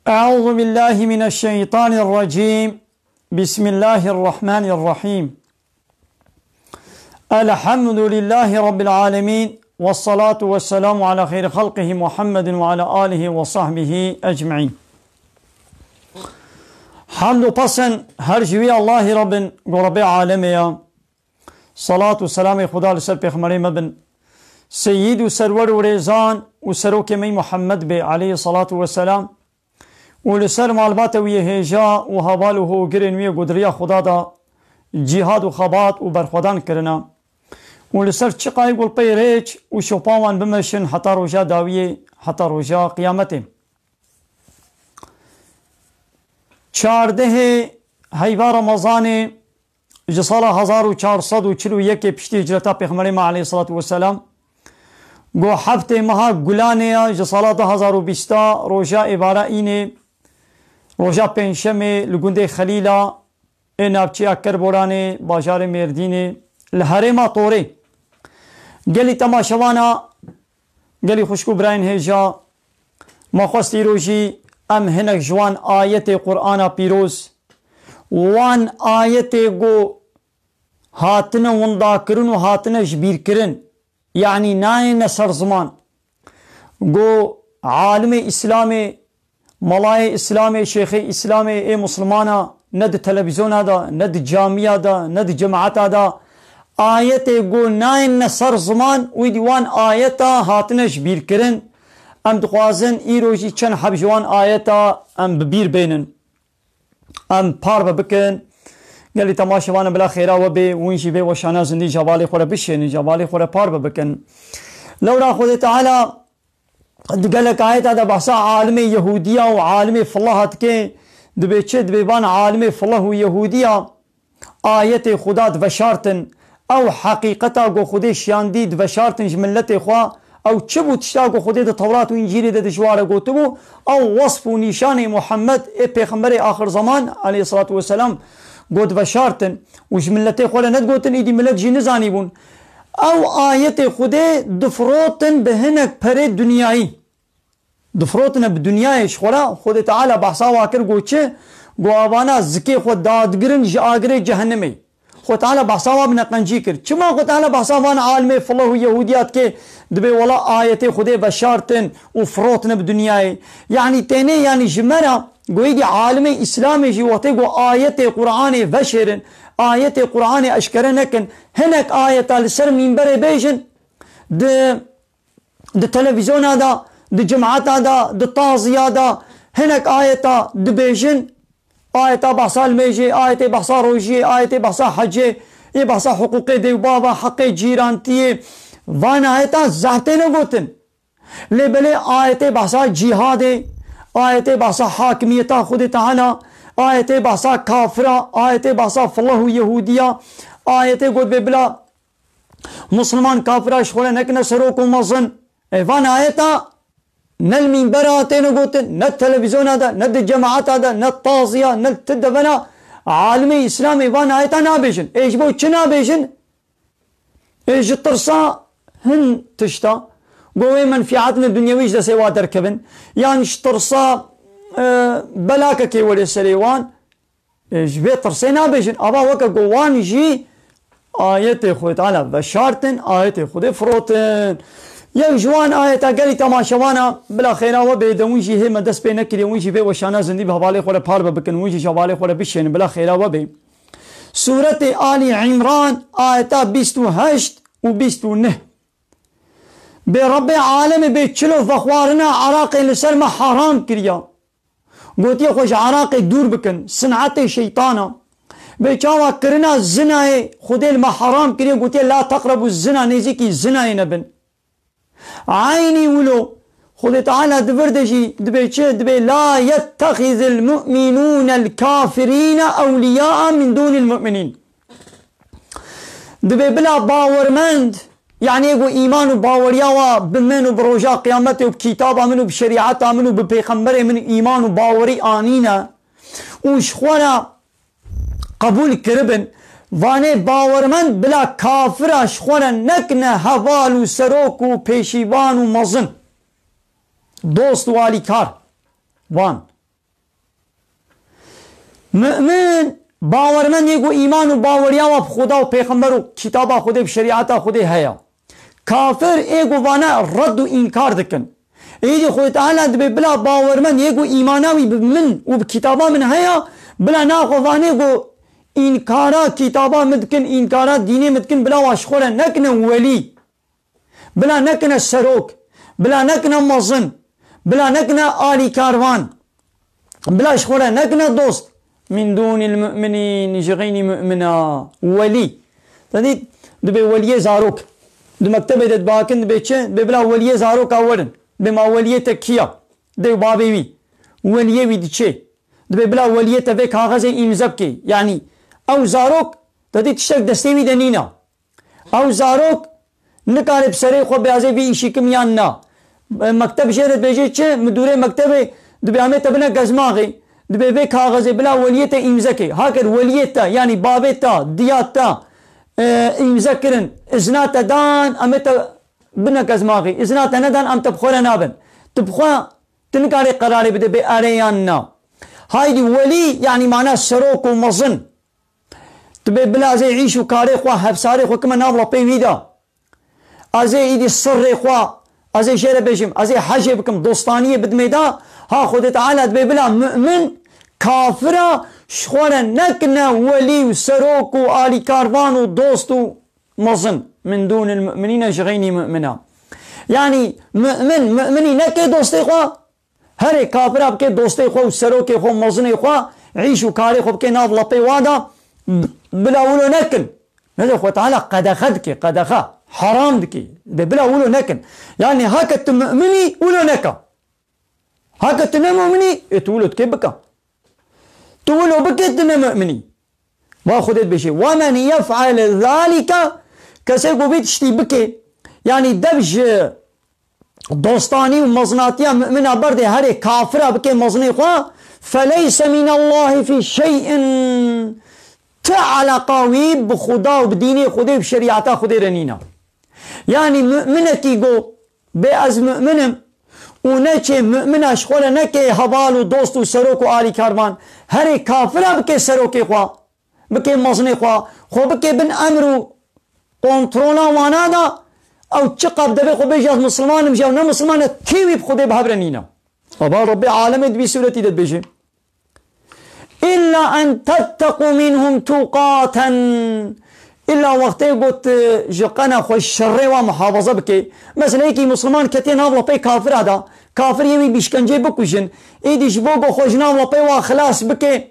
أعوذ بالله من الشيطان الرجيم. بسم الله الرحمن الرحيم. الحمد لله رب العالمين، والصلاة والسلام على خير خلقه محمد وعلى آله وصحبه أجمعين. حمد پسن هر جوی الله رب رب عالمیا، صلاة و سلام خدا لسر پیغمبر مبن سید و سرور و ریزان و سروک می محمد به علیه الصلاة والسلام و لسر معلومات وی هجا و حوال و گرن وی قدریا خدا دا جهاد و خبات و برخودان کرنا و لسر چقای گل پی ریچ و شپاوان بمشن حتی روژا داویه حتی روژا قیامته. 14 هیوار رمضان سال 1441 پشتی هجرتا پیغمبر ما علیه الصلاة والسلام گو هفته ماه گلانه سال 2020 روژا عباره اینه روژا پنجشنبه لگونده خلیلا ناوچه کربورانه بازار مردینه لحرم طوره گلی تماشوانا گلی خوشکو براین هجا ما خواستی روژی ام هنک جوان آیت قرآن پیروز وان آیت گو هاتن وندا کرن و هاتن جبیر کرن یعنی ناین سر زمان گو عالم اسلام ملای اسلام شیخ اسلام ای مسلمانا ند تلویزیون دا ند جامعه دا ند جماعت دا آیت گو ناین سر زمان و دیوان آیتا هاتن جبیر کرن ام دخوازن ای روشی چند حب جوان آیتا ام ببیر بینن ام پار بکن گلی تماشوان بلا خیره و بی وینشی بی وشانا زندی جوالی خوره بشین جوالی خوره پار بکن لورا خود تعالی قالك آیتا دا بحثا عالم یهودیه و عالم فلاحت که دبی چه دبی بان عالم فلاح و یهودیه آیت خدا دوشارتن او حقیقتا گو خودی شیاندی دوشارتن جملت خواه او چه بود تشتاقو خودی دا تورات و انجیل دا دشواره گوتو بو او وصف و نشان محمد ای پیغمبر آخر زمان علیه الصلاة والسلام گوت بشارتن و جملت خواه ند گوتن ایدی ملت جی نزانی بون او آیت خودی دفروتن بهنک پر دنیایی دفروتن بدنیایش خورا خود تعالی بحثا واکر گو چه گو آوانا زکی خود دادگرن جاگر جهنمی خود تعالی بحثا وابنا قنجی کر چما خود تعالی بحثا وانا عالم فالله و یهودیات که دبی ولا آیت خودی بشارتن و فروتن بدنیایی یعنی تینه یعنی جمرا گویدی عالم اسلامی جی وقتی گو آیت قرآن وشرن آیت قرآن اشکره نکن هنک آیت لسر منبر بیجن ده تلویزیون دا ده جماعت دا ده تازیه دا هنک آیت ده بیجن آیت بحثا المیجی آیت بحثا روجی آیت بحثا حجی ای بحثا حقوق دیو بابا حق جیرانتیه وان آیت زهته نگوتن لیبلی آیت بحثا جهاد آیت بحثا حاکمیتا خود تعالی آیت بحثا کافرہ آیت بحثا فلاح و یہودیہ آیت گود ببلا مسلمان کافرہ شخولا نکن سروک و مزن وان آیتا نل منبر آتے نگوتن نل تلویزیون دا نل جماعت دا نل تازیہ نل تدبنا عالم اسلام وان آیتا نابیشن ایش بو چه نابیشن ایش ترسا هن تشتا گوه منفعاتنا دنیاویش دا سوا درکبن یعنی ترسا بلاکه که ولی سریوان جبه ترسه نابیشن ابا وکا گوان جی آیت خود تعالی بشارتن آیت خود فروتن یک جوان آیتا گلی تماشوانا بلا خیره و بیدون جی هم دست پی نکری ون جی بی وشانا زندی به حوالی خود پار بکن ون جی جوالی خود بشین بلا خیره و بی سورت آل عمران آیتا 28 و 29 به رب عالم به چلو فخوارنا عراق لسر ما حرام کریا گوتی خوش عراق دور بکن صنعت شیطانا به چاوا کرنا زنای خودی ما حرام کریا گوتی لا تقربوا الزنا نیزی کی زنای نبن عینی ولو خود تعالی دبردشی دبی چه دبی لا يتخذ المؤمنون الكافرين اولیاء من دون المؤمنین دبی بلا باورمند يعني يقول إيمان وباوريا وبمن وبرجاء قيامته وبكتابه منه بشريعته منه ببيغمبره من إيمان وباوري آنينا وشخوانا قبول كربن وانه باورمند بلا كافر شخوانا نكنا هوال وسروك وبيشيوان ومزن دوست والي كار وان مؤمن باورمند يگو ایمان و باوریا و خدا و پیغمبر و کتاب خدا و شریعت خدا هيا. کافر ایگو وانا رد و انکار دکن. ایدی خود تعالی دبی بلا باورمند يگو ایماناوی من و کتابا من هيا بلا ناخو وانه گو انکارا کتابا مدکن انکارا دینی مدکن بلا واشخورا نکنه ولی بلا نکنه سروک بلا نکنه مظن بلا نکنه آلی کاروان بلا شخورا نکنه دوست من دون المؤمنين جغيني مؤمنا ولي تدي دبي ولي زاروك دو مكتبه دت باكن دبي چه بلا ولي زاروك اورن بما ولي تكيا دي بابي وي ولي وي دي چه دبي بلا ولي تبي کاغذ امضا کی يعني او زاروك تدي تشك دستي وي دنينا او زاروك نقارب سري خو بيازي وي شيكم يانا مكتب شهرت بيجي چه مدير مكتبه دبي عمه تبنا گزماغي دبي به کاغذ بلا وليت امضا کی هاكر وليت يعني بابتا دياتا امضا کرن اذنات دان امت بنا گزماغي اذنات ندان ام تبخور نابن تبخوا تنقاري قراري بده باريانا هايدي ولي يعني معناه سروك ومظن تبي بلا زي يعيش وكاري خوا حبساري خو كما نابلا بيويدا ازي ايدي السر خوا ازي شيره بيشم ازي حاجه بكم دوستانيه بدميدا ها خود تعالى دبي بلا مؤمن كافرة شخورا نكنا ولي وسروك وآلي كاروان ودوست مظن من دون المؤمنين شغيني مؤمنا يعني مؤمني نكي دوستي خوا هري كافرة بكي دوستي خوا وسروكي خوا مظني خوا عيشوا كاري خوا بكي ناض لطي وادا بلا ولو نكن نزل خوا تعالى قد أخذك قد أخذ حرام دكي بلا ولو نكن يعني هكا تمؤمني ولو نكا هكا تنمؤمني اتولد كبكا تولو بكي تنمؤمني واخذت بشي ومن يفعل ذلك كسيقو بيتشتي بكي يعني دبج دوستاني ومظناتيا مؤمنة بردي هاري كافرة بكي مظني خوا فليس من الله في شيء تعالى قوي بخدا وبديني خدي بشريعتا خدي رنينا يعني مؤمنة كيقو بأز مؤمنم ونكي مؤمنة شخولا نكي هبال ودوست وسروك وآلي كارمان هري كافرة بكي سروكي خوا بكي مظني خوا خو بكي بن أمرو كونترولا وانادا او تشقب دبي خو بيجي مسلمان مجاو نا مسلمان كيوي بخدي بهبرنينا أبا ربي عالم دبي سورتي دت بيجي إلا أن تتقوا منهم توقاتا إلا وقتي قلت جقنا خو الشر ومحافظة بكي مثلا هيك مسلمان كتين هذا بي كافر هذا كافر يمي بيشكنجي بكوشن ايدي جبوغو خو جناب بي وخلاص بكي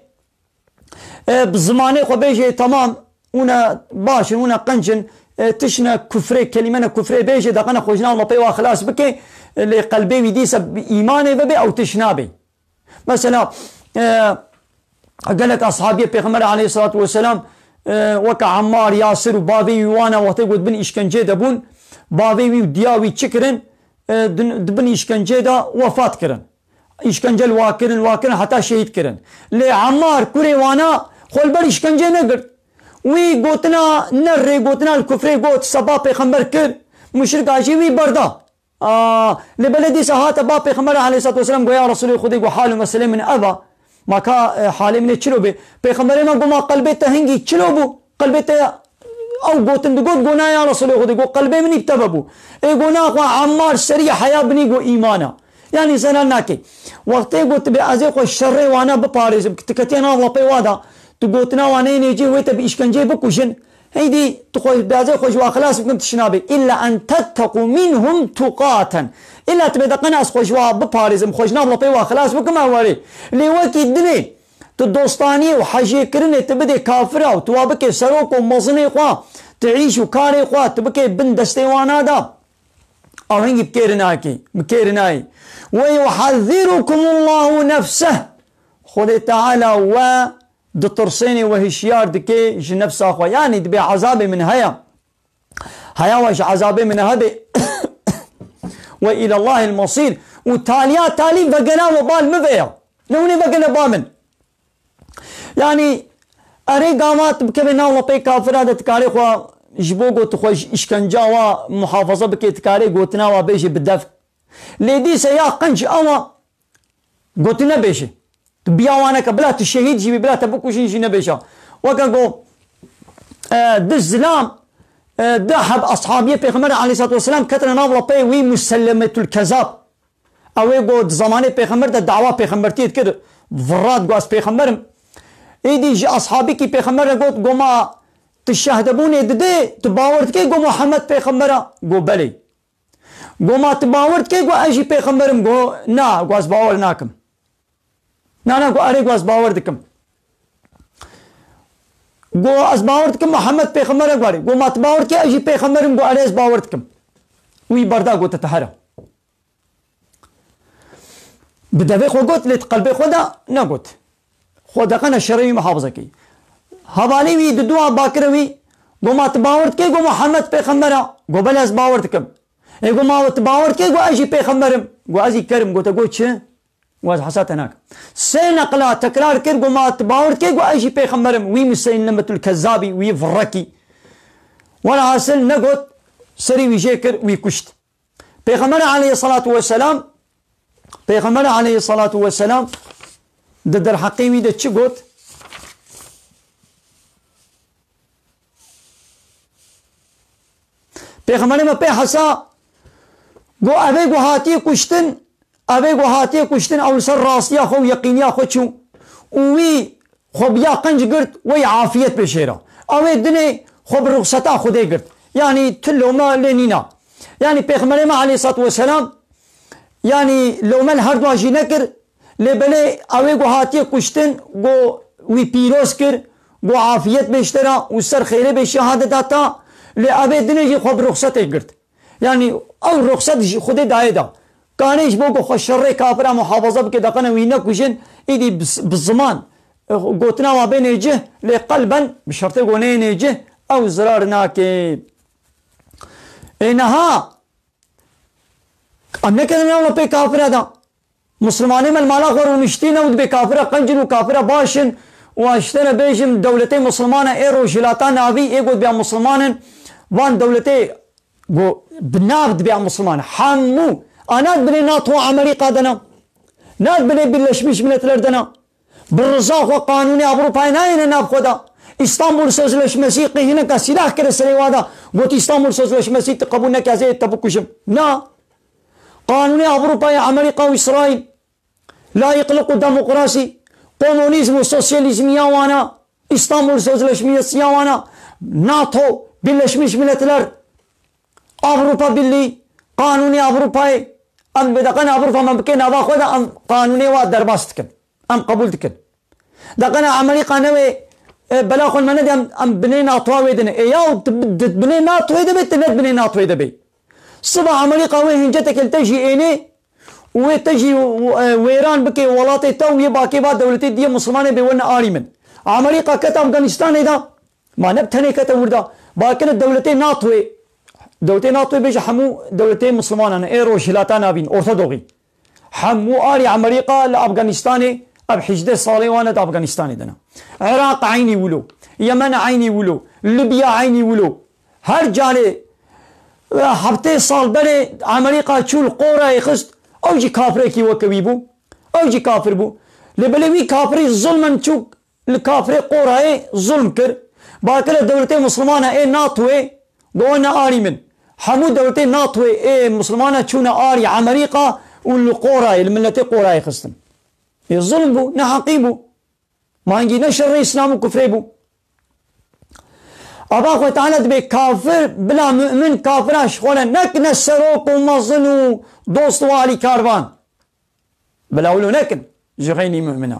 بزماني خو بيجي تمام ونا باشن ونا قنجن تشنا كفري كلمة كفري بيجي دقنا خو جناب بي وخلاص بكي اللي قلبي ويديس بإيماني ببي أو تشنابي مثلا قال لك أصحابي بيغمبر عليه الصلاة والسلام وكا عمار ياسر وبابي وانا وتقول بن إشكنجي دبون بابي ودياوي تشكرن دبن إشكنجي دا وفات كرن إشكنجل واكرن حتى شهيد كرن لي عمار كوري وانا خول بر إشكنجي نقر وي قوتنا نري قوتنا الكفري قوت سبا بيغمبر كر مشرك عجي وي بردا لبلدي سهات با بيغمبر عليه الصلاة والسلام قويا رسولي خدي قو حال مسلم من أبا ما كا حالي من تشلو بي بيغمبر ما قو ما قلبيته هنجي تشلو بو قلبيته او قوتن دقوت قونا يا رسولي خدي قو قلبي مني بتببو اي قونا قو عمار سريع حياة بني قو إيمانا يعني سناناكي وقتي قلت بأزي قو الشر وانا بباريز كتكتين الله بي وادا تقوتنا وانا نيجي ويتا بإشكنجي بكوشن هيدي تخوي بأزي خوش واخلاص بكم تشنابي إلا أن تتقوا منهم تقاتا إلا تبدا قناص خوش بباريزم خوش نابلا بي واخلاص بكم أولي اللي وكي الدني تدوستاني وحاجي كرني تبدي كافرة وتوابكي سروك ومظني خوا تعيش وكاري خوا تبكي بن دستيوانا دا أو هنجي بكيرناي ويحذركم الله نفسه خذ تعالى و دترسيني وهشيار دكي جنفس أخوة يعني دبي عذابي من هيا وش عذابي من هذا وإلى الله المصير وتاليات تالي بقنا وبال مبيا نوني بقنا بامن يعني أري قامات بكبنا والله بي كافر هذا تكاري خوا جبوغو تخوش إشكنجا ومحافظة بكي تكاري قوتنا وبيجي بالدفع ليدي سيا قنج أوا قوتنا بيجي بياوانك بلا تشهيد جي بلا تبكوشين جي نبيشا وكاكو الزلام ذهب أصحابي بيغمبر عليه الصلاة والسلام كتر ناولا بي وي مسلمة الكذاب أو يقول زماني بيغمبر ده دعوة بيغمبر تيت كده فرات قواس بيغمبرم إيدي جي أصحابي كي بيغمبر قوت قوما تشهدبوني ددي تباورت كي قو محمد بيغمبر قو بلي قوما تباورت كي قو أجي بيغمبرم قو نا قواس باور ناكم نا قو أري قواس باور دكم قو از باورتكم محمد پیغمبر غواړي قو مات باورت کې اجي پیغمبرم قو اړیس باورتكم وی بردا قو تتحرى بدوي خو قلت لت قلبي خدا نه قلت خدا قنا شرعي محافظه کی حوالی وی د دعا باکر وی قو مات باورت کې قو محمد پیغمبر قو بل از باورتكم قو مات باورت کې قو اجي پیغمبرم قو ازي کرم قو ته قو چه واز حسات هناك سنقلا تكرار كرجو ما تباور كيجو اجي بيخمرم وي مسيلمة الكذابي وي فركي ولا حاصل نقط سري ويجيكر ويكشت بيغمر عليه الصلاة والسلام بيغمر عليه الصلاة والسلام ضد الحقيوي ده تشقوت بيغمر ما بيحسا قو أبي قو هاتي كشتن أبي هاتي كشتن أو سر راسيا خو يقينيا خو شو وي خو بيا قنج قرت وي عافية بشيرة أو الدنيا خو برخصتا خدي قرت يعني تلو ما لنينا يعني بيغمر ما عليه الصلاة والسلام يعني لو ما الهرد واجي نكر لبلي أبي هاتي كشتن قو وي بيروس كر قو عافية بشترا وسر خيري بشهادة داتا لأبي الدنيا خو برخصتا قرت يعني أو رخصت خدي دايدا كانيش بوكو خشري كافرة محافظة بك دقنا وينك وشن ايدي بالزمان قوتنا وبين يجه لقلبا بشرط قونين يجه او زرار ناكي انها امنا كده نولا بي كافرة دا مسلماني من المالا خور ونشتين ود بي كافرة قنجن وكافرة باشن واشتنا بيجم دولتي مسلمانة ايرو جلاتان نافي ايقود بيا مسلمان وان دولتي بنابد بيا مسلمان حمو أنا بني ناطو عملي قادنا ناد بني باللشمش من تلردنا بالرزاق وقانوني أوروبا ناين ناب خدا اسطنبول سوزلش مسيقي هنا كسلاح كده سريوادا قلت اسطنبول سوزلش مسيق تقبلنا كزي تبكشم نا قانوني أوروبا عملي قوي إسرائيل لا يقلق ديمقراطي كومونيزم وسوسياليزم يا وانا اسطنبول سوزلش مسيق يا وانا ناطو باللشمش من تلرد أوروبا باللي قانوني أوروباي أم بدقنا أوروبا ما بكين أبا خدا أم قانوني واد درباستكن أم قبولتكن دقنا عملي قانوي بلا خل من أم بنينا طواوي دنا إياه بنينا طواوي دبي تنت بنينا طواوي دبي صبا عملي قوي هنجتك التجي إني وتجي ويران بكي ولاتي تو يباكي بعد دولتي دي مسلمانة بيولنا آريمن عملي قاكتا أفغانستان إذا ما نبتني كتا وردا باكن الدولتي ناطوي دولتي ناطوي بيجي حمو دولتي مسلمان ايرو شلاتان ابين اورثودوغي حمو اري امريكا لافغانستاني اب حجده صالي وانا افغانستاني دنا عراق عيني ولو يمن عيني ولو ليبيا عيني ولو هر جالي هفته سال بره امريكا چول قورا يخست او جي كافر كي وكبيبو او جي كافر بو لبلوي كافري ظلما چوك الكافر قورا ظلم كر باكل دولتي مسلمانه اي ناطوي قولنا آري من حمود دولتي ناطوي ايه مسلمانة تشونا آري عمريقة والقورة الملتي قورة يخستن الظلم بو نحقيبو ما نجي نشر إسلام وكفري بو أباخو تعالى دبي كافر بلا مؤمن كافراش خونا نك نسروك ومظلو دوست والي كاروان بلا ولو نكن جغيني مؤمنا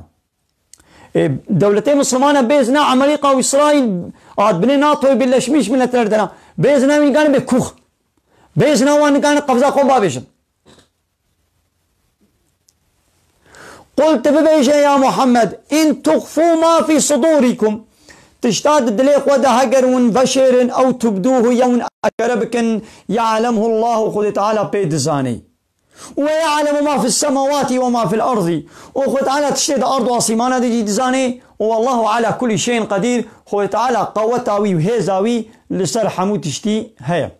دولتي مسلمانة بيزنا عمريقة وإسرائيل عاد بني ناطوي باللشميش من التردنا بيزنا من كان بكوخ بيزنا وان كان قفزة قوبا بيشن قلت ببيجة يا محمد إن تخفوا ما في صدوركم تشتاد الدليق وده هجرون بشر أو تبدوه يوم أكربك يعلمه الله خذ تعالى بيدزاني ويعلم ما في السماوات وما في الأرض وخذ تعالى تشتد أرض وصيمانة دي دزاني والله على كل شيء قدير خذ تعالى قوتاوي وهزاوي لسر حمود تشتي هيا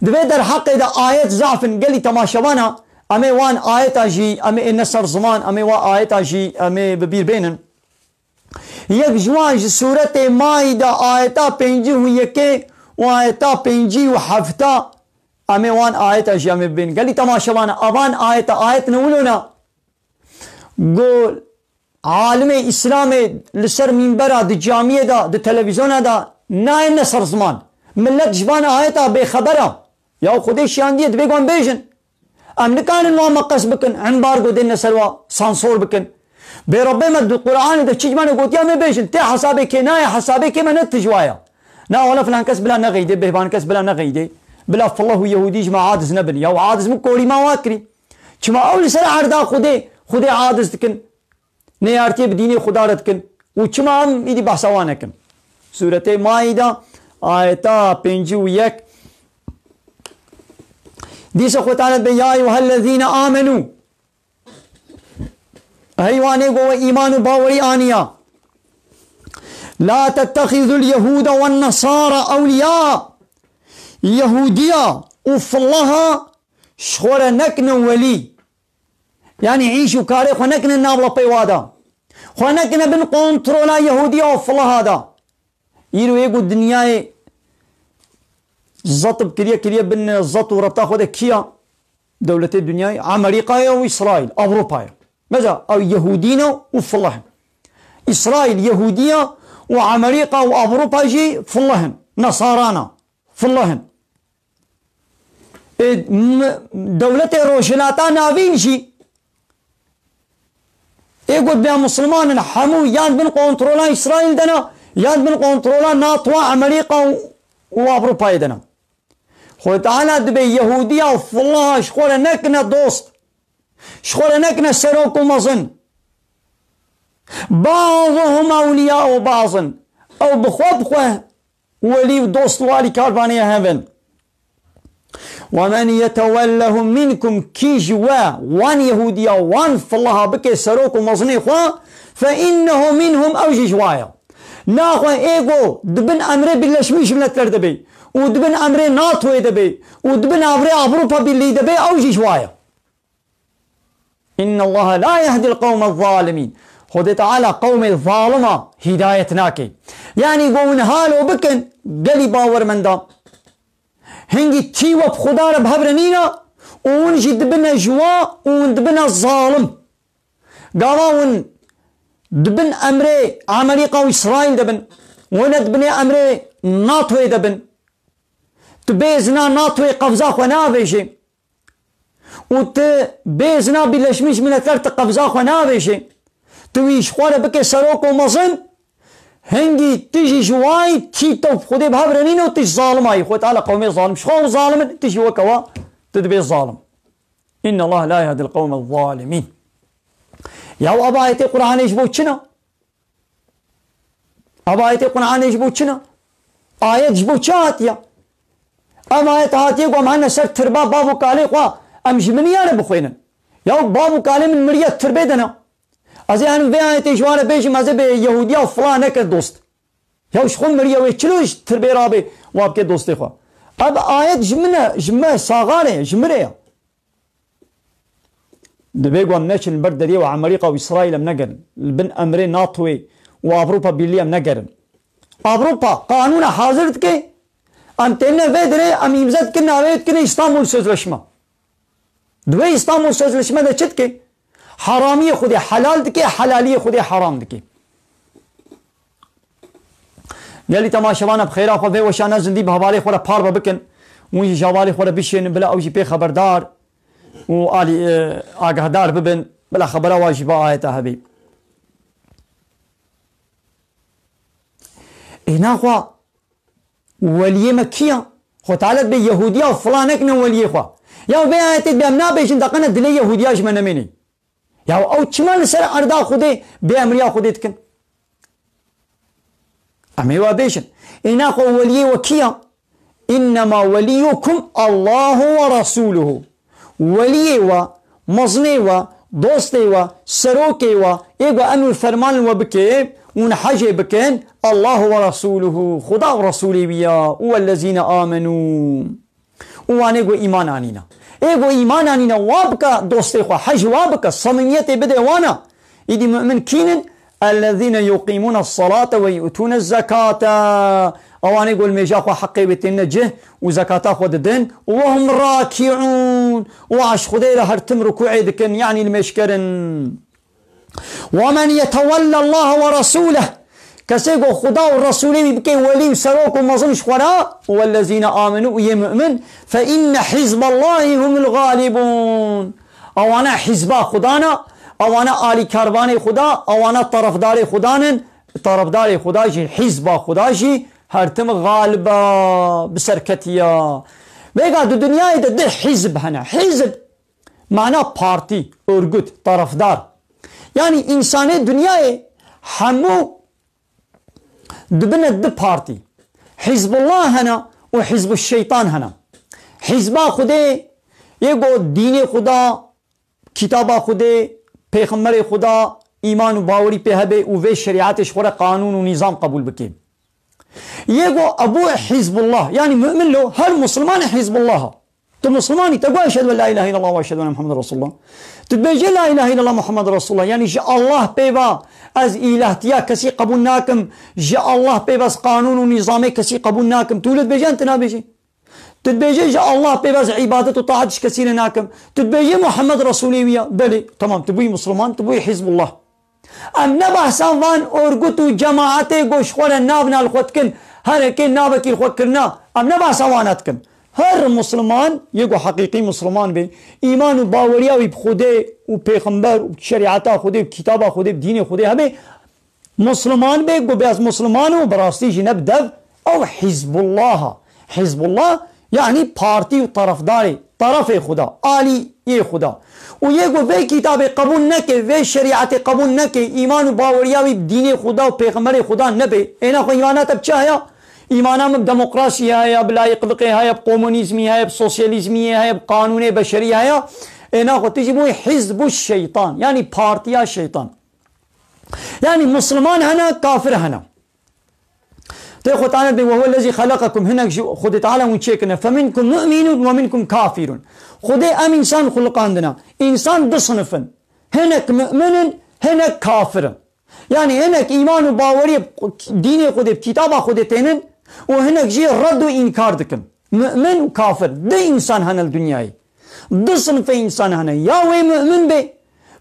دبي در حق إذا آيات زعف قال لي تماشوانا أمي وان آية أجي أمي النصر زمان أمي وان آية أجي أمي ببير بينن يك جواج سورة مائدة آية بينجي ويكي وآية بينجي وحفتا أمي وان آية أجي أمي بين قال لي تماشا وانا أبان آية نولونا قول عالم إسلامي لسر منبرا دي جامعة دا دي تلفزيون دا ناين نصر زمان ملت جبان آية بخبرا يا خودي شيان ديت بيقوان بيجن أم نكان الوا مقص بكن عنبارغو دين نسلوا سانسور بكن بربي مد القرآن إذا تشجمان قلت يا مبيجن تي حسابي كي ناي حسابي كي ما نتجوايا نا ولا فلان كس بلا نغيدي بهبان كس بلا نغيدي بلا فالله يهودي جماعة عادز نبني يا عادز مكوري ما واكري كما أول سر عردا خدي عادز تكن نيارتي بديني خدارتكن وكما هم إيدي بحثوانكن سورة مائدة آية بنجي ويك دي سخوة تعالى يا أيها الذين آمنوا هيواني قوة إيمان باوري آنيا لا تتخذوا اليهود والنصارى أولياء يهودية وفلها شخورة نكن ولي يعني عيشوا كاري خنكن النابلة بيوادا خنكن بن قنطرولا يهودية وفلها هذا يلو يقول الدنيا زط بكريا بن زط وربطا خذ كيا دولة الدنيا أمريكا وإسرائيل أوروبا ماذا أو يهودينا وفلهم إسرائيل يهودية وأمريكا وأوروبا جي فلهم نصارانا فلهم دولة روشلاتا نافين جي يقول بها مسلمان حمو يان بن قنطرولا إسرائيل دنا يان بن قنطرولا ناطوا أمريكا وأوروبا دنا خو تعالى دبي يهودية وفلها شخورة نكنا دوست شخورة نكنا سروك ومظن بعضهم أولياء وبعض أو بخوة ولي دوست والي كاربانية هفن ومن يتولهم منكم كي جوا وان يهودية وان فلها بكي سروك ومظني خوا فإنه منهم أوجي جوايا ناخوا إيغو دبن أمري باللشميش من التردبي ودبن أمري ناتوي دبي ودبن أمري أوروبا باللي دبي أوجي جوايا إن الله لا يهدي القوم الظالمين خذ تعالى قوم الظالمة هدايتناكي يعني قوم هالو بكن قلي باور من دا هنجي تيوب خدار بهبرنينا ونجي دبنا جوا وندبنا الظالم قالوا دبن أمري أمريكا وإسرائيل دبن وندبني أمري ناطوي دبن تبيزنا ناطوي قفزاق ونابيشي وتبيزنا بلشميش من الثالث قفزاق ونابيشي تويش خوارة بكي سروك ومظن هنجي تيجي جواي تيتو خدي بهبرنين وتيجي ظالماي خوت على قومي ظالم شخو ظالم تيجي وكوا تدبي الظالم إن الله لا يهدي القوم الظالمين يا أبا آيتي قرآن يجبوتشنا أبا آيتي قرآن يجبوتشنا آيات جبوتشات يا أما آيات هاتي قوم عنا سر تربا بابو كالي قوا أمجمني أنا بخوينا يا بابو كالي من مريا تربيدنا أزي أنا في آياتي جوانا بيجي مازي بيهودية وفلان هكا دوست يا وش خون مريا ويشلوش تربي رابي وابكي دوستي خوا أب آيات جمنا صاغاني جمريا دبيقوا مناش البرد دي وأمريكا وإسرائيل منقرن البن أمرين ناطوي وأوروبا بيليا منقرن أوروبا قانون حاضرتك أم تلنا فيدري أم يمزد كنا بيت كنا إسطنبول سوزلشما دوي إسطنبول سوزلشما ده شتك حرامية خدي حلال دكي حلالية خدي حرام دكي قال لي تماشوانا بخير أخو في وشانا زندي بهوالي خورا باربا بكن ويجي جوالي خورا بيشين بلا أوجي بي خبردار وآلي آقهدار ببن بلا خبرا واجبا آيتا حبيب هنا خوا ولي مكية خو تعالت بي يهودية وفلانك ولي خوا يا بي آيتي بأمنا بيشن دقنا دلي يهودية جمنا مني يا أو تشمال سر أردا خدي بأمريا خدي تكن أمي وابيشن هنا خوا ولي وكية إنما وليكم الله ورسوله ولي و مظني و دوستي و سروكي و إيقو أمر فرمان وبكي ونحجي بكين الله ورسوله خدا ورسولي بيا والذين آمنوا وانه گو ایمان آنینا ایگو ایمان آنینا وابکا دوستی خوا حج وابکا صمیمیت بده وانا ایدی مؤمن کینن الذين يقيمون الصلاة ويؤتون الزكاة اوانه گو الميجا خوا حقی بتن جه وزكاة خود دن وهم راكعون وعش خدير هرتم ركوعي دكن يعني المشكرن ومن يتولى الله ورسوله كسيقو خدا والرسول بكي ولي وسروك ومظنش خدا والذين آمنوا ويمؤمن فإن حزب الله هم الغالبون اوانا حزبا خدانا اوانا آلی کاروان خدا اوانا طرفدار خدانن طرفدار خدا جي حزبا خدا جي هرتم غالبا بسركتيا بيقا دو دنيا ده حزب هنا حزب معنى بارتي örgüt طرفدار يعني انسان دنيا همو دبنا دو بارتي حزب الله هنا وحزب الشيطان هنا حزبا خده يقو دين خدا كتابا خده پیغمبر خدا ایمان و باوری په هبه او وی شریعتش خوره قانون و نظام قبول بکیم يقو ابو حزب الله يعني مؤمن له هر مسلمان حزب الله تو مسلماني تقول اشهد ان لا اله الا الله واشهد ان محمد رسول الله تبجي لا اله الا الله محمد رسول الله يعني جاء الله بيبا از الهتيا كسي قبول ناكم جاء الله بيبا قانون و نظام كسي قبول ناكم تولد بيجي انت نابيجي تتبيجي جاء الله بيباز عبادة وطاعتش كثير ناكم تتبيجي محمد رسولي ويا بلي تمام تبوي مسلمان تبوي حزب الله ام نبع سانوان ارغتو جماعتي گوش خور نابنا الخوتكن هر كن نابكي الخوتكرنا ام نبع سواناتكن هر مسلمان يگو حقيقي مسلمان بي ايمان و باوريا و بخوده و پیغمبر و شريعتا خوده و كتابا خوده و دين خوده همه مسلمان بي گو بياز مسلمان و براستی جنب دو او حزب الله حزب الله يعني بارتي وطرفداري طرف خدا آلي يه خدا ويقول في كتاب قبول نكي في شريعة قبول نكي إيمان باورياوي بدين خدا وبيغمبر خدا نبي اينا خو إيمانات بچايا إيمانا بديمقراطية هيا بلايقلقي هيا بكومونيزمي هيا بسوسياليزمي هيا بقانون بشري هيا اينا خو تجي موي حزب الشيطان يعني بارتيا الشيطان يعني مسلمان هنا كافر هنا تيخو تعالى وهو الذي خلقكم هنا خد تعالى ونشيكنا فمنكم مؤمن ومنكم كافر خد ام انسان خلق عندنا انسان بصنفا هناك مؤمن هناك كافر يعني هناك ايمان وباوري ديني خد بكتابه خد تنن وهناك جي رد وانكار دكن مؤمن وكافر ده انسان هنا الدنيا ده صنف انسان هنا يا وي مؤمن به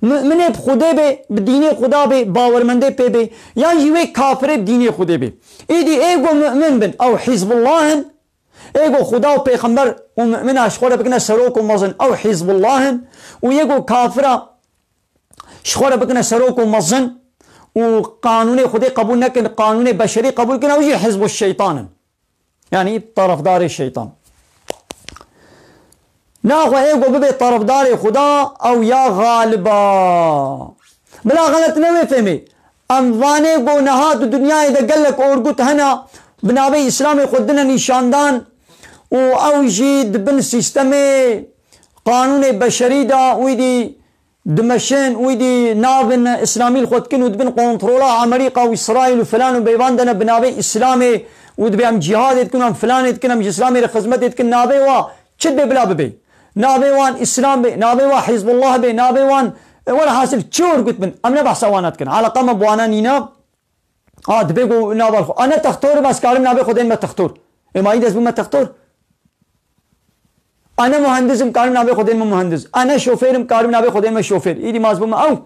مؤمن بخدا به بدين خدا به باورمنده به به یا جوی کافر بدین خدا به ایدی ایگو مؤمن بن او حزب الله ایگو خدا و پیغمبر و مؤمن اشخوره بکنه سروک و مزن او حزب الله و ایگو کافر اشخوره بکنه سروک و مزن و قانون خدا قبول نکن قانون بشری قبول کنه و جی حزب الشیطان يعني طرفدار الشيطان ناخو ايگو ببي طرفدار خدا او يا غالبا بلا غلط نوي فهمي اموانه گو نهاد دنیا اذا قال لك اورگوت هنا بنابي اسلامي خدنا نشاندان و او جيد بن سيستمي قانون بشري دا ويدي دمشن ويدي نابن اسلامي الخدكن ودبن كنترولا امريكا واسرائيل وفلان وبيباندنا بنابي اسلامي ودبي ام جهاد يتكن ام فلان يتكن ام اسلامي رخدمت يتكن نابي وا چد بلا ببي نابي وان اسلام بي نابي وا حزب الله بي نابي وان ولا حاصل تشور قلت من امنا بحسوانات كن على قام بوانا نينا دبيقو نابل انا تختور بس كارم نابي خدين ما تختور ما يدز بما تختور انا مهندسم كارم نابي خدين ما مهندس انا شوفيرم كارم نابي خدين ما شوفير ايدي مازبوم او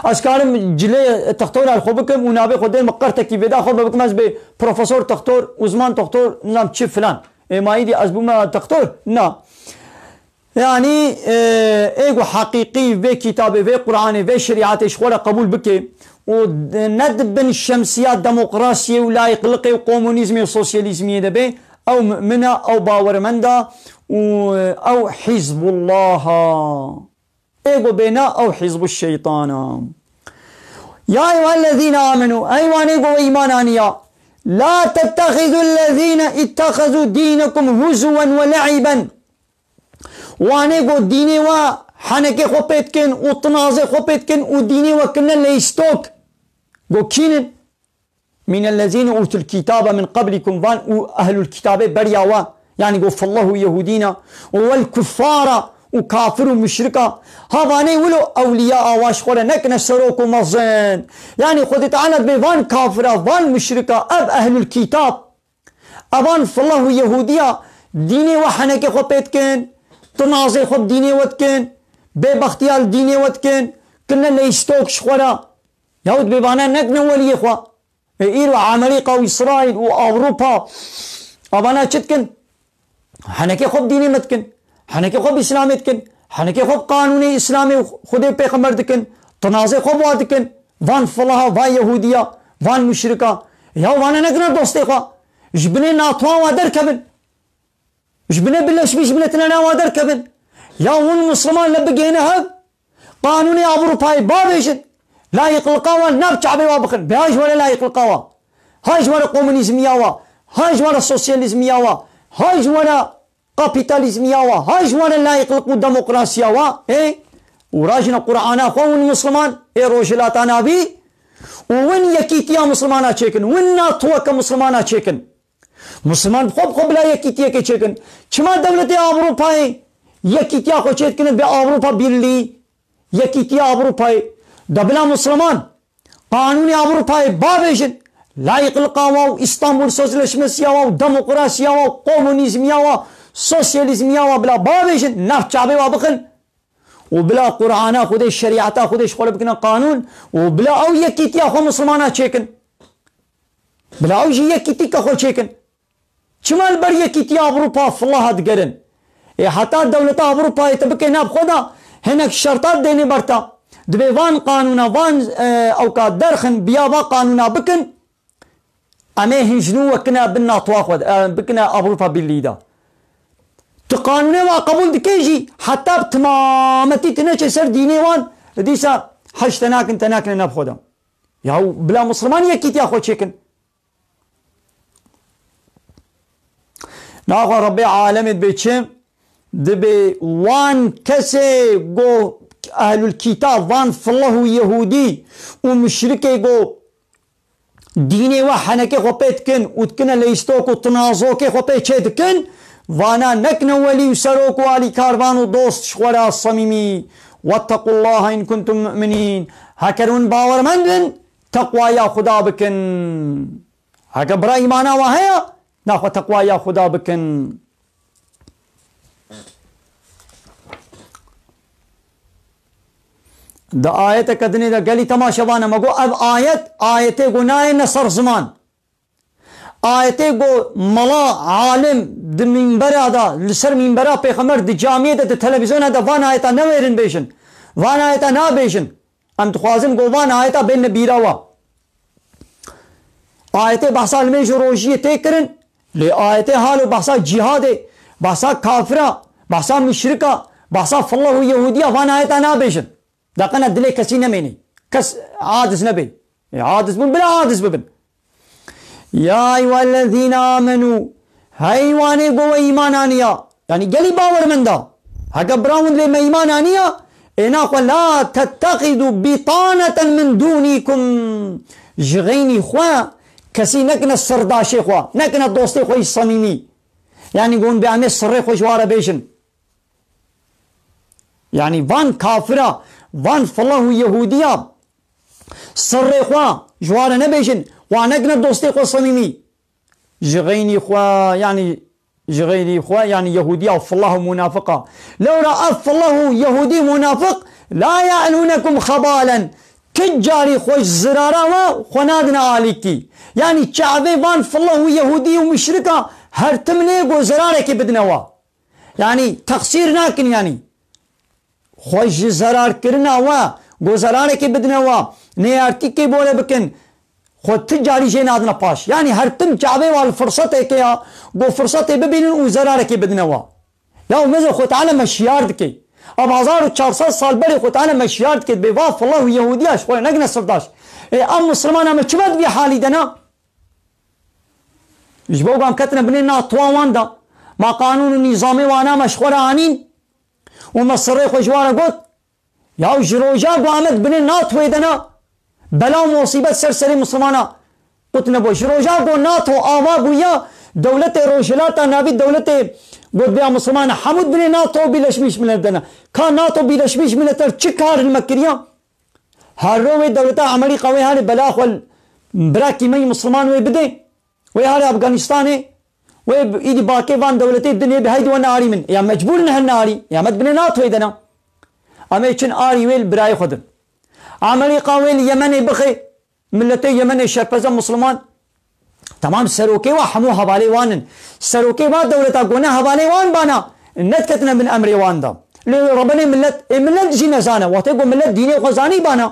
اشكارم جلي تختور على خوبكم ونابي خدين مقرتك بدا خو بكم از بي بروفيسور تختور عثمان تختور نظام تشيف فلان ما يدي ازبوما تختور نا يعني ايغو حقيقي في كتابه في قرآن في شريعته شخوره قبول بكي وندبن الشمسيات ديمقراطية ولا يقلقي وكومونيزمي وسوسياليزمي دبي او مؤمنة او باورمندا او حزب الله ايغو بينا او حزب الشيطان يا ايها الذين امنوا ايوان ايغو ايمانانيا لا تتخذوا الذين اتخذوا دينكم هزوا ولعبا وانه گو دینی و حنکه خو پیتکن و تنازه خو پیتکن و دینی و کنن لیستوک گو کینن من الذين اوتوا الكتاب من قبلكم وان و اهل الكتاب برياوا يعني قو فالله يهودينا والكفار وكافر ومشركة هذاني ولو أولياء واشخورا نكنا سروك ومزين يعني خذ تعالى بفان كافرة فان مشركة أب أهل الكتاب أبان فالله يهودية ديني وحنك خو بيتكن تنازي خو ديني ودكن ببختيال ديني ودكن كنا ليستوك شخورا يهود ببانا نكنا ولي خوا إيرو عمريكا وإسرائيل وأوروبا أبانا شتكن حنكي خب ديني متكن حنكي خب إسلامي تكن حنكي خب قانوني إسلامي خدي بيغمبر دكن تنازي خب وادكن وان فلاها وان يهودية وان مشركة يا وانا نقنا دوستي خوا جبني ناطوان وادر كبن جبني بالله شبي جبنتنا وادر كبن يا ون مسلمان لبقينا هب قانوني أوروباي بابيشن لا يقلقوا ناب شعبي وابخن بهاج ولا لا يقلقوا هاج ولا كومونيزم ياوا هاج ولا سوسياليزم ياوا هاج ولا كابيتاليزم ياوا هاج ولا لا يقلقوا ديمقراطيا وا ايه وراجنا قرآن اخوان مسلمان ايه روجلاتانا بي وين يكيتيا مسلمانا تشيكن وين توك مسلمانا تشيكن مسلمان خب لا يكيتيا كيتشيكن كما دولة اوروباي يكيتيا خو تشيكن باوروبا بيرلي يكيتيا اوروباي دبلا مسلمان قانوني اوروباي بابيشن لا يقلقوا اسطنبول سوسياليزم ياوا ديمقراطيا ياوا كومونيزم ياوا سوسياليزم ياوا بلا بابيشن ناف شعبي وابخن وبلا قرآن خذ الشريعة خذ شغل بكنا قانون وبلا أو يكيتي أخو مسلمانا تشيكن بلا أو جي يكيتي كأخو تشيكن شمال بر يكيتي أوروبا في الله هتقرن إيه حتى دولة أوروبا يتبكي ناب خدا هناك شرطات ديني برتا دبي وان قانونا وان أو كدرخن بيابا قانونا بكن أمي هنجنو وكنا بنا طواخد بكنا أوروبا بالليدا تقانوني وقبول دكيجي حتى بتمامتي تنشي سر ديني وان ديسا حش تناكن نبخدم ياو بلا مسلمان يكيت يا خو تشيكن ناخو ربي عالم بيتشم دبي وان كسي جو اهل الكتاب وان فالله يهودي ومشركي جو ديني وحنكي خو بيتكن وتكنا ليستوك وتنازوكي خو بيتشيدكن وانا نكنا ولي وسروك والي كاربان ودوست شخورا الصميمي واتقوا الله إن كنتم مؤمنين هكذا باور من تقوى يا خدا بكن هكذا برا إيمانا وهيا ناخو تقوى يا خدا بكن دا آية كدني دا قالي تماشا وانا مقو اب آية قناي نصر زمان آيته گو ملا عالم د منبر دا لسر منبر پیغمبر د جامعه د تلویزیون دا وان آیتا نویرن بیشن وان آیتا نا بیشن ام تخوازم گو وان آیتا بین نبیرا وا آیته بحثا المیش روشی تکرن لی آیته حالو بحثا جهاد بحثا کافرا بحثا مشرکا بحثا فالله یهودیا وان آیتا نا بیشن دا قنا دلی کسی نمینی کس عادس نبی عادس بن بلا عادس ببن يا أيها الذين آمنوا هايواني قوة إيمانانية يعني قلي باور من دا هكا براون لما إيمانانية إناقوا لا تتخذوا بطانة من دونكم جغيني خوا كسي نكنا السرداشي خوا نكنا الدوستي خوي الصميمي يعني قون بعمل السري خوي شوارا بيشن يعني وان كافرة وان فالله يهودية سري خوا جوارا نبيشن وعنقنا دوستي خو صميمي جغيني خوا يعني يهودية فالله منافقة لو رأى فالله يهودي منافق لا يعلونكم خبالا كجاري خوش زرارا وخنادنا عليكي يعني شعبي وان فالله يهودي ومشركة هرتمني قو زرارك بدنوا يعني تقصير ناكن يعني خوش زرار كرنا قو زرارك بدنوا نيارتي كي بوله بكن خود تجاري شيء نادنا باش يعني هرتم شعبي والفرصة كيا قو فرصة ببين وزرارك بدنوا يا مزه خود على مشياردك اب 1400 سال بري خود على مشياردك بواف الله يهودياش خويا نقنا سرداش ام مسلمان ام تشبد في حالي دنا جبو قام كتنا بنينا طوان دا ما قانون النظامي وانا مشخورة عنين وما الصريخ وجوانا قلت يا جروجا قامت بنينا طويدنا بلا مصيبة سرسري مسلمانا قلت نبو شروجا قو ناتو آوا قويا دولت روشلاتا نابي دولت قد بيا مسلمان حمود بن ناتو بيلشميش من الدنا كان ناتو بيلشميش من التر چكار المكريا هاروي دولتا عملي قوي هاني بلاخول براكي مي مسلمان وي بدي وي هاري افغانستان وي ايدي باكي وان دولتي الدنيا بهيدي وانا آري من يا مجبور نهن آري يا مد بن ناتو يدنا اما يچن آري ويل براي خدن عملي قوي اليمني بخي ملتي يمني شرپزا مسلمان تمام سروكي وحمو حوالي وانن سروكي با دولتا قونا حوالي وان بانا نتكتنا من امري وان دا ربنا ملت جي نزانا واتقو ملت ديني وخزاني بانا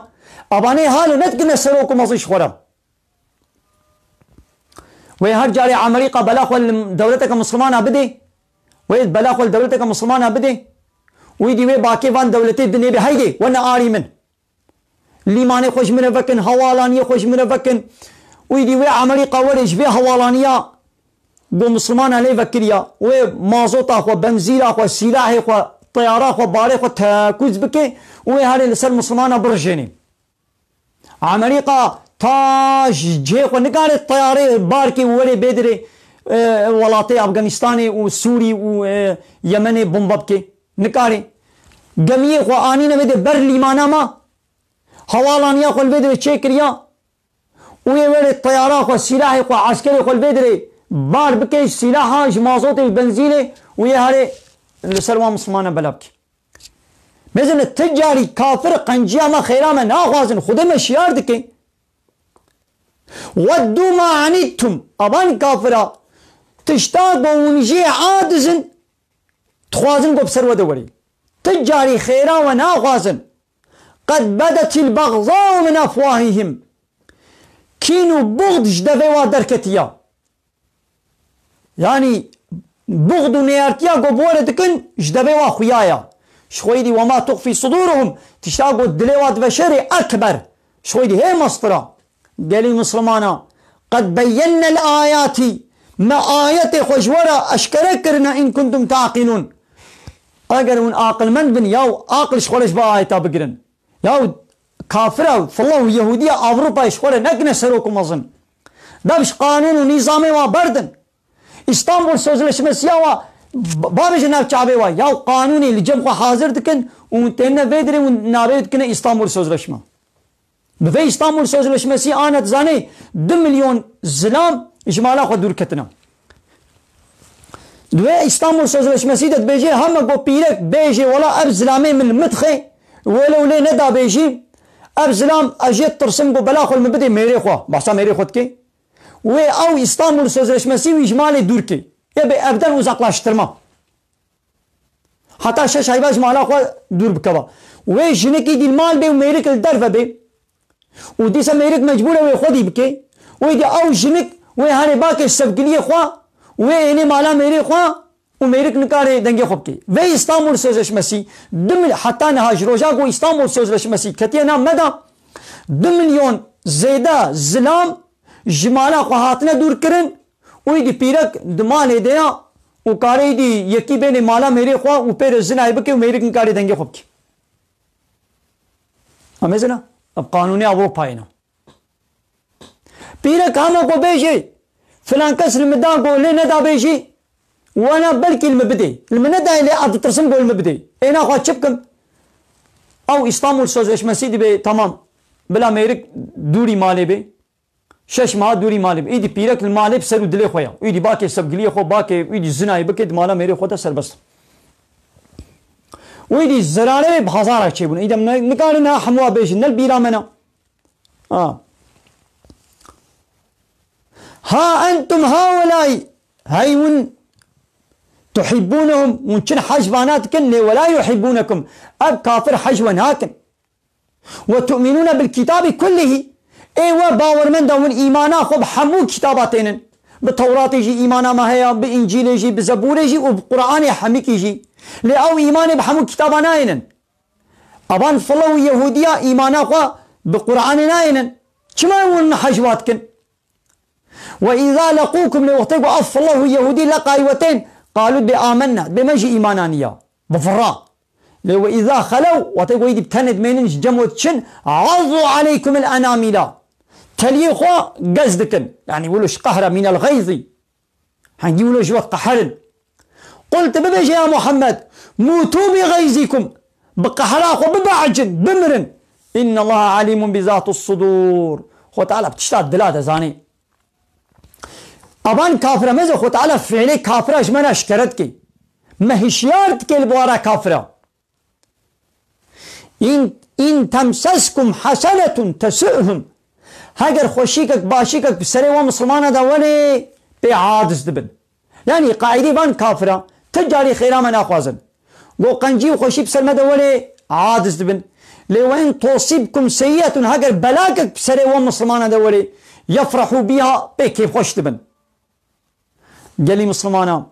اباني حالو نتكنا سروكو مصيش خورا وهر جاري عمريقا بلاخول دولتك مسلمان بدي ويد بلاخول دولتك مسلمان بدي ويدي وي باكي وان دولتي الدنيا بهيدي وانا آري من ليماني خوش من فكن هوالانية خوش من فكن ويدي وي عمريقا ورش بي هوالانية بو مسلمان عليه فكريا وي مازوط اخو بنزيل اخو سلاح اخو طيارة اخو باري اخو تاكوز بكي وي هاري لسر مسلمان برجيني عمريقا تاج جيخو نقاري الطياري باركي ولي بيدري ولاتي افغانستاني وسوري ويمني بومبابكي نقاري قميه خو آنينا بيدي بر ليمانا ما حوالانيا خو البيدري تشيكريا ويولي الطيارة خو السلاح خو عسكري خو البيدري بار بكي سلاحا جمازوتي بنزيني ويهاري لسلوان مسلمان بلابكي بزن التجاري كافر قنجيا ما خيرا ما ناخوازن خدم الشيار دكي ودوا ما عنيتم ابان كافرا تشتاقوا ونجي عادزن تخوازن قو بسر ودوري تجاري خيرا وناخوازن قد بدت البغضاء من افواههم كينو بغض جدفوا دركتيا يعني بغض نيارتيا قو بوردكن جدفوا خويايا شخويدي وما تخفي صدورهم تشتاقوا الدليوات بشري اكبر شخويدي هي مصطرة قالي مسلمانا قد بينا الآيات ما آيات خجورة أشكركرنا إن كنتم تعقلون أقرون عاقل من بن ياو عاقل شخورش بآياتا بقرن ياو كافرة فالله يهودية أوروبا شخورة نقنا سروكم أظن دابش قانون ونظام وبردن إسطنبول سوزلش مسيا بابش ناف شعبي ياو قانوني لجمع حاضر دكن وتنا فيدري ونابيد كنا إسطنبول سوزلش ما بفي اسطنبول سوزلشمسي انا تزاني 2 مليون زلام اجمالا خو دور كتنا دوي اسطنبول سوزلشمسي دت بيجي هم بو بيرك بيجي ولا اب زلامي من المدخي ولو لي ندا بيجي اب زلام اجيت ترسم بو بلا خو المبدي ميري خو بحسا ميري خدكي وي او اسطنبول سوزلشمسي اجمالي دوركي يبي ابدا uzaklaştırma حتى شش هاي باش مالا خو دور بكبا وي جنكي دي المال بي وميرك الدرفه بي ودي سميرك مجبوره وي خدي بكي ويدي او جنك وي هاني باكي السبقليه خوا وي اني مالا ميري خوا وميرك نكاري دنگي خبكي وي اسطنبول سوزلشمسي دم حتى نهاج روجاكو اسطنبول سوزلشمسي كتينا مدى 2 مليون زيدا زلام جمالا خو هاتنا دور كرن ويدي بيرك دمال هدينا وكاري دي يكي بيني مالا ميري خوا وپير زناي بكي وميرك نكاري دنگي خبكي اميزنا अब कानूनी अवरोपा है ना पीरे कामों को बेशे फलां कसर मदा को लेने दा बेशे وانا بلكي المبدي المندا اللي عاد ترسم قول المبدي انا خو تشبكم او اسطنبول سوزلشمسي دي بي تمام بلا ميرك دوري مالي بي شش ما دوري مالي بي ايدي بيرك المالي بسرو دلي خويا ايدي باكي سبقلي خو باكي ايدي زناي بكي مالا ميري خو سربست ويدي الزرارة بهزارة تشيبون إذا نقارنها حموا بيش نل بيرا منا ها أنتم هؤلاء هايون تحبونهم ونشن حجباناتكن ولا يحبونكم أب كافر حجوان هاكن وتؤمنون بالكتاب كله ايوه باور من دون إيمانا خب حمو كتاباتين بالتوراة يجي إيمانا ما هي بإنجيل يجي بزبور يجي وبقرآن حميك يجي لأو إيماني بحمو كتابا ناينن أبان فلو يهودية إيمانا خوا بقرآن ناينن كما يقولون حجواتكن وإذا لقوكم لوقتكوا أف الله يهودي لقايوتين قالوا بآمنا بمجي إيمانانية بفراء لو إذا خلوا وتقوا يدي بتند مننش جموتشن عضوا عليكم الأنامل تليخوا قزدكن يعني يقولوش قهرة من الغيظ هنجي ولا جوا قحل قلت ببيجي يا محمد موتوا بغيظكم بقحلاق وببعجن بمرن إن الله عليم بذات الصدور. خو تعالى بتشتاق دلاد زاني أبان كافرة مزه خو تعالى فعلي كافرة اجمنا اشكرتك ما هشيارتك البوارا كافرة. إن تمسسكم حسنة تسؤهم هاجر خوشيكك باشيكك بسري ومسلمانة دولي بعادز دبن يعني قاعدي بان كافرة تجاري خيرا من أخوازن قو قنجي وخوشي بسلمة دولي عادز دبن لو إن تصيبكم سيئة هاجر بلاكك بسري ومسلمانة دولي يفرحوا بها بكيف خوش دبن. قال مسلمانا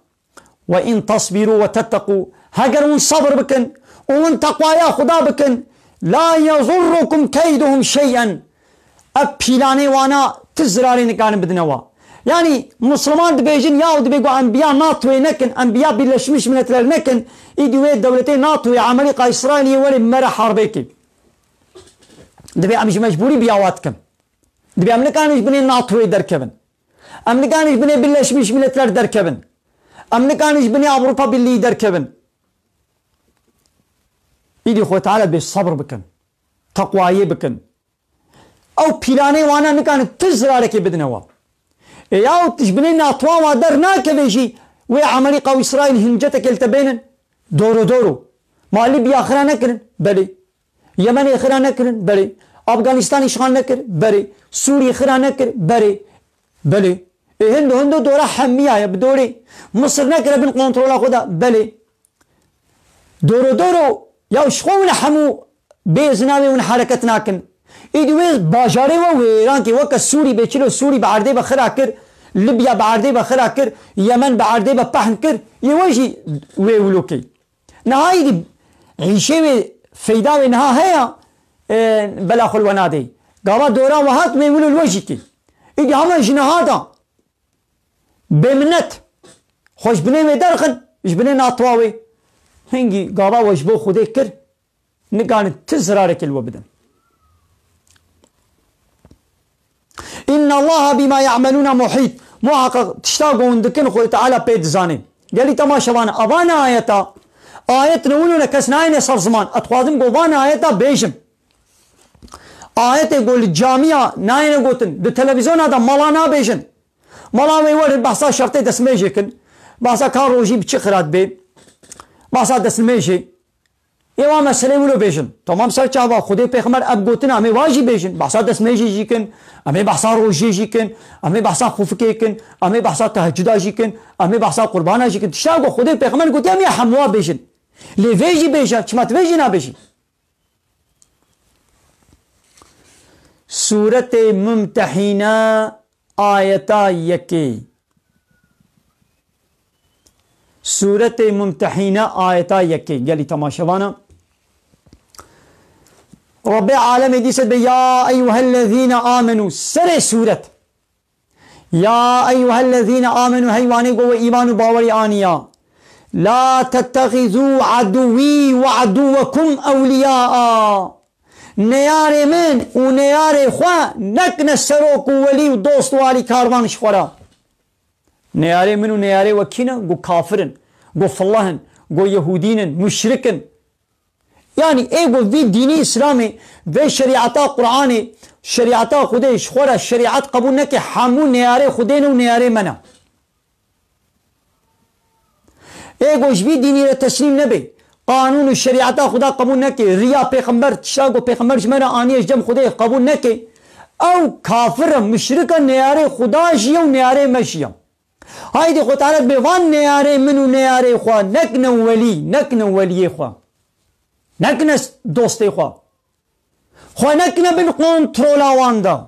وإن تصبروا وتتقوا هاجر وان صبر بكن وان تقوى يا خدا بكن لا يضركم كيدهم شيئا أبيلاني وانا تزراري نكان بدنوا. يعني مسلمان دبيجين ياو دبيقوا أنبياء ناطوي نكن أنبياء بلشمش من نكن إيدوي الدولتين ناطوي عملية إسرائيلية ولي مرة حربيكي دبي أمش مجبوري بياواتكم دبي أمريكانيش بني ناطوي دركبن أمريكانيش بني بلشمش من دركبن أمريكانيش بني أوروبا باللي دركبن إيدي خوة تعالى بالصبر بكن تقوى بكن أو بيلاني وانا نكان تزرارك بدنوا ياو تجبني ناطوا ودرناك بيجي وعملي قوي إسرائيل هنجتك التبين دورو ما ليبيا آخرا نكرن بلي يمن آخرا نكرن بلي أفغانستان إشغال نكر بلي سوريا آخرا نكر بلي هندو دورا حمية بدوري مصر نكر بن كنترول خدا بلي دورو ياو شخون حمو بيزناوي ون حركتنا كن إدويز باجاري وويران كي وكا سوري بيشلو سوري بعردي بخرا كر ليبيا بعردي بخرا كر يمن بعردي ببحن كر يوجي ويولوكي نهاية دي عيشي فيداوي نها هيا بلا خلوانا دي قابا دورا وهات ويولو الوجي كي إدي هما جنهادا بمنت خوش بني ويدرخن اش بني ناطواوي هنجي قابا وجبو خودي كر نقان تزرارك الوبدن. إن الله بما يعملون محيط محقق تشتاقوا عندكن خوي تعالى بيت زاني قال لي تماشى وانا أبانا آية نقولون كسناين صار زمان أتخاذم قوانا آية بيجم آية يقول الجامعة ناين قوتن بالتلفزيون هذا ملانا بيجن ملا ويورد بحثا شرطي دسميجي كن بحثا كان روجي بتشخرات بي بحثا دسميجي يوا مسئله ولو بيجن تمام سر چاوا خودي پیغمبر اب گوتن امي واجي بيجن بحثا دسميجي جيكن امي بحثا روجي جيكن امي بحثا خوفكي كن امي بحثا تهجدا جيكن امي بحثا قربانا جيكن تشاغو خودي پیغمبر گوتي امي حموا بيجن لي فيجي بيجن چمت فيجي نا بيجي. سورة ممتحنة آيتا يكي سورة ممتحنة آيتا يكي قال تماشوانا رب العالم ديست يا أيها الذين آمنوا سر سورة يا أيها الذين آمنوا هيواني قوة إيمان باوري آنيا لا تتخذوا عدوي وعدوكم أولياء نياري من ونياري خوا نكن السروك ولي ودوست والي كاروان شخورا نياري من ونياري وكينا قو كافرن قو فلاهن قو يهودين مشركن يعني ايه قو في ديني اسلامي في شريعتا قرآني شريعتا خده شخورا شريعت قبول نكي حامو نياري خدين ونياري منا ايه قوش في ديني تسليم نبي قانون الشريعة خدا قبول نكي ريا پیغمبر تشاقو پیغمبر جمرا آنيش جم خدا قبول نكي او كافر مشركا نياري خدا جيا و نياري مشيا هايدي خود تعالى بيوان نياري منو نياري خوا نكنا ولي خوا نكنا دوستي خوا نكنا بالكونترولا واندا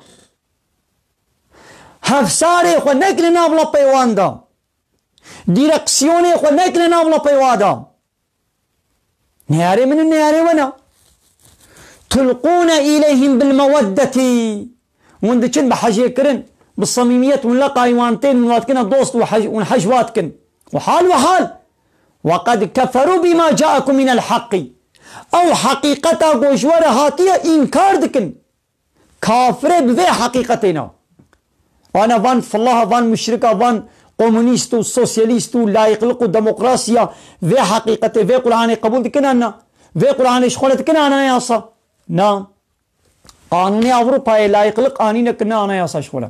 هفساري خوا نكنا نابلا بيواندا ديركسيوني خوا نكنا نابلا بيوادا نياري من النياري ونا تلقون إليهم بالمودة وندكن بحاجة كرن بالصميمية ونلقى ايوانتين ونواتكن دوست ونحجواتكن وحال وقد كفروا بما جاءكم من الحق او حقيقة بوجوار هاتية انكار دكن كافر بذي حقيقتنا وانا فان فالله فان مشركة فان كومونيست وسوسياليست ولا يقلقوا ديمقراطيا في حقيقة في قرآن قبول كنا في قرآن شخولة كنا أنا ياسا نعم قانون أوروبا لا يقلق آنين كنا أنا ياسا شخولة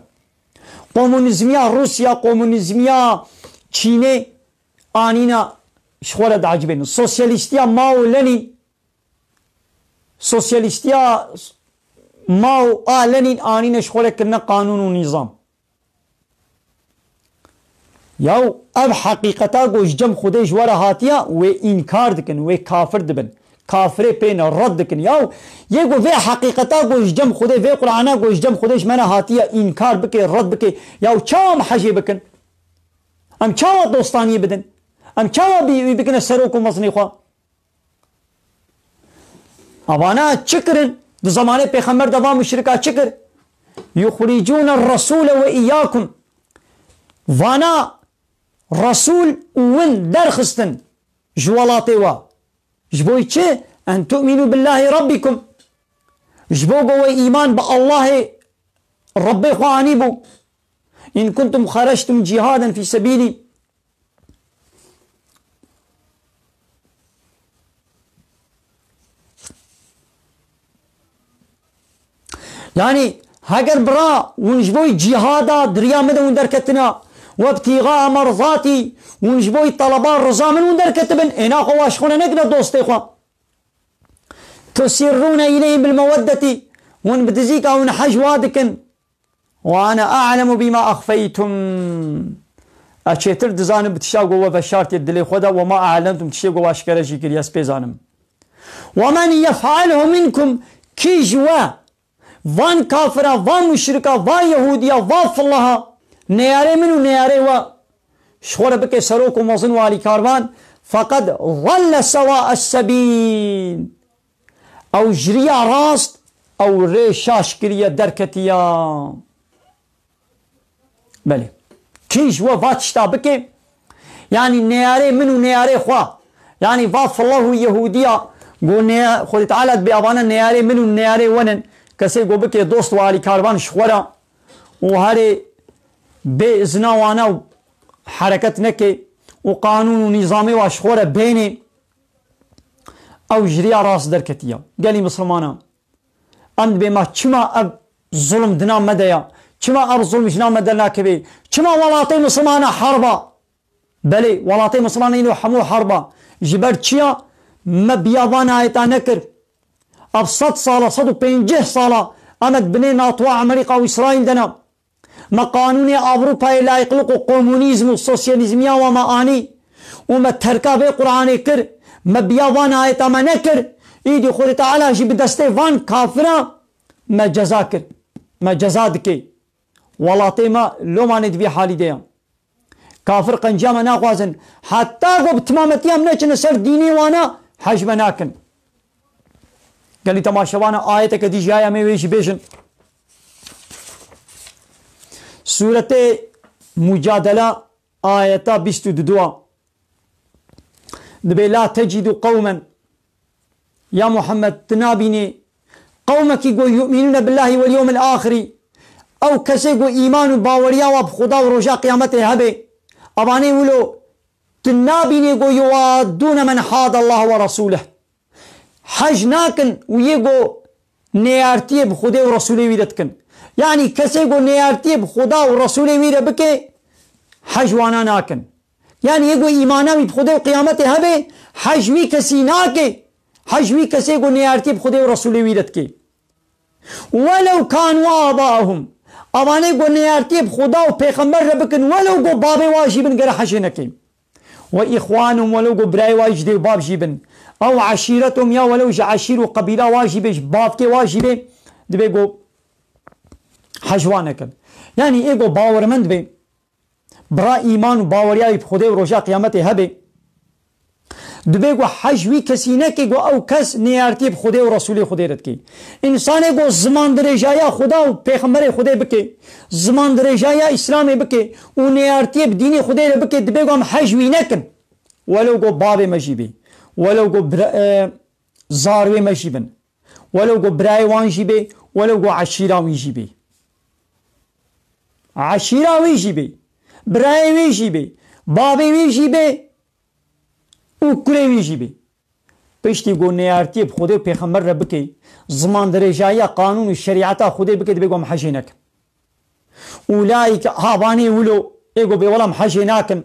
كومونيزميا روسيا كومونيزميا تشيني آنينا شخولة عجبين سوسياليستيا ماو لينين سوسياليستيا ماو لينين آنين شخولة كنا قانون ونظام ياو اب حقيقتا گوش جم خودش ورا هاتیا و انکار دکن و کافر دبن کافر پین رد دکن یاو یہ گو و حقیقتا گوش جم خوده و قرآن گوش جم خودش منا هاتیا انکار بکه رد بکه یاو چام حجی بکن ام چاو دوستانی بدن ام چاو بی بکن سروک و مزنی خواه اوانا چکرن دو زمان پیغمبر دوام مشرکا چکر یخرجون الرسول و ایاکم وانا رسول وين درخستن جوالاتي وا جبوي چه ان تؤمنوا بالله ربكم جبو قوة ايمان بالله ربي خواني بو ان كنتم خرجتم جهادا في سبيلي يعني هاجر برا ونجبوي جهادا دريا مدى وندركتنا وابتغاء مرضاتي ونجبوي طلبان رزامن وندركتبن انا قواش خونا نقدر دوستي خوا تسرون اليهم بالمودة ونبتزيك او نحج وادكن وانا اعلم بما اخفيتم اشيتر دزانم بتشاقوا وبشارت يدلي خدا وما اعلنتم تشيقوا واشكرا شكر يسبيزانم ومن يفعله منكم كيجوا وان كافرا وان مشركا وان يهوديا وان فالله نياري منو نياري و شخور بك سروك وموزن والي كاروان فقد ظل سواء السبيل او جريا راست او ريشاش كريا دركتيا بلي كيش و فاتشتا بك يعني نياري منو نياري خوا يعني فاف الله يهوديا قول خود تعالى بأبانا نياري منو نياري ونن كسي قو بك دوست والي كاروان شخورا وهاري بإذن وانا حركت نكي وقانون ونظامي واشخورة بيني او جريا راس دركتيا قالي مسلمانا امد بما چما اب ظلم دنا مديا چما اب ظلم جنا مدنا كبي چما ولاطي مسلمانا حربا بلي ولاطي مسلمانا ينو حمو حربا جبر چيا مبيضانا ايتا نكر اب 100 صالة 150 صالة امد بني ناطوع امريكا واسرائيل دنا ما قانون أوروبا لا يقلق كومونيزم وسوسياليزميا وما آني وما تركا في قرآن كر ما بيوان آيتا ما نكر إيدي خود تعالى جي بدسته فان كافرا ما جزاكر ما جزادك ولاطي ما لو ما ندبي حالي ديا كافر قنجا ناقوازن حتى قو بتمامتي امنيش نسر ديني وانا حجم ناكن قال لي تماشوانا آيتك دي جاية ميويش بيشن سورة مجادلة آية 22 دبي لا تجد قوما يا محمد تنابيني قومك يؤمنون بالله واليوم الآخر او كسي إيمان باوريا وبخدا ورجاء قيامته هبه أباني ولو تنابيني يوادون من حاد الله ورسوله حج ناكن ويقو نيارتي بخدا ورسوله ويدتكن يعني كسي نيارتي بخدا ورسوله ويدا بكي حج وانا ناكن يعني يقو إيمانا بخدا وقيامته هبه حج وي كسي ناكي حج وي كسي نيارتي بخدا ورسوله ويدتكي ولو كانوا آباءهم أباني قو نيارتي بخدا وبيغمبر بكن ولو قو بابي واجبن قرا حجنكي وإخوانهم ولو قو براي واجدي باب جيبن أو عشيرتهم يا ولو عشير وقبيلة واجبش بابكي واجبه دبي قو حجوانكن يعني إيه قو باورمند بي برا إيمان وباوريا بخدا ورجاء قيامته هبه دبي قو حج وي كسي نكي قو او كس نيارتي بخدا ورسولي خدا رتكي انسان قو زمان درجايا خدا و پیغمبر خدا بكي زمان درجايا اسلام بكي و نيارتي بديني خدا بكي دبي قو حج وي نكن ولو قو باب مجيبي ولو قو زاروي مجيبن ولو قو براي وان جيبي ولو قو عشيرة وي جيبي عشيرة وي جيبي برای ویشی بی بابی ویشی بی و کلی ویشی بی پشتی گو نیارتی بخوده پیغمبر را بکی زمان درجایی قانون و شریعتا خوده بکی دبی گم حجی نکن اولئیک هاوانی ولو ایگو بی ولم حجی نکن